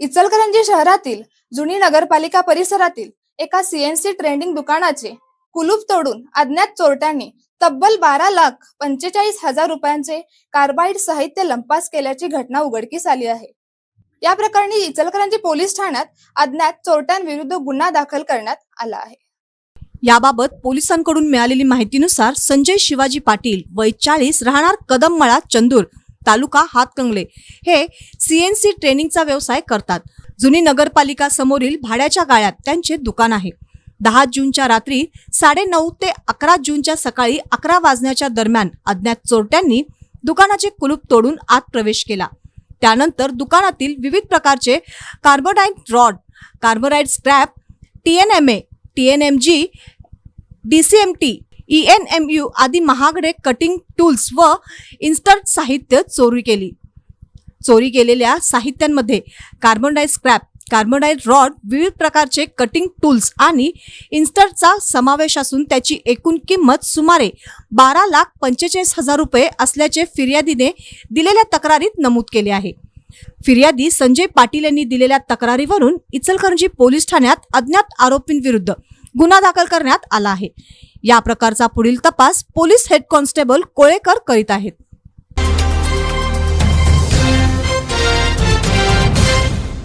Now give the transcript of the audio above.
इचलकरंजी शहरातील जुनी नगरपालिका परिसरातील एका सीएनसी ट्रेंडिंग दुकानाचे कुलूप तोडून अज्ञात चोरट्यांनी तब्बल 12,45,000 रुपयांचे कार्बाइड साहित्य लंपास केल्याची घटना उघडकीस आली आहे। या प्रकरणी इचलकरंजी पोलीस ठाण्यात अज्ञात चोरट्यांविरुद्ध गुन्हा दाखल करण्यात आला आहे। याबाबत पोलिसांकडून मिळालेली माहितीनुसार संजय शिवाजी पाटील वय 40 राहणार कदममळा चंदूर तालुका हातकंगले हे सीएनसी ट्रेनिंगचा व्यवसाय करतात। जुनी नगरपालिका समोरील भाड्याच्या गाळ्यात त्यांचे दुकान आहे। 10 जूनच्या रात्री 9:30 ते 11 जूनच्या सकाळी 11 वाजण्याच्या दरम्यान अज्ञात चोरट्यांनी दुकानाचे कुलूप तोडून आत प्रवेश केला। त्यानंतर दुकानातील विविध प्रकारचे carbide rod, carbide scrap, TNMA, TNMG, DCMT, ENMU आदी महागडे कटिंग टूल्स व इन्स्टंट साहित्य चोरी केली। चोरी केलेल्या साहित्यांमध्ये कार्बाइड स्क्रॅप, कार्बाइड रॉड, विविध प्रकारचे कटिंग टूल्स आणि इन्स्टंटचा समावेश असून त्याची एकूण किंमत सुमारे 12,45,000 रुपये असल्याचे फिर्यादीने दिलेल्या तक्रारीत नमूद केले आहे। फिर्यादी संजय पाटील यांनी दिलेल्या तक्रारीवरून इचलकरंजी पोलीस ठाण्यात अज्ञात आरोपींविरुद्ध गुन्हा दाखल करण्यात आला आहे। या प्रकारचा पुढील तपास पोलीस हेड कॉन्स्टेबल कोळेकर करीत आहेत।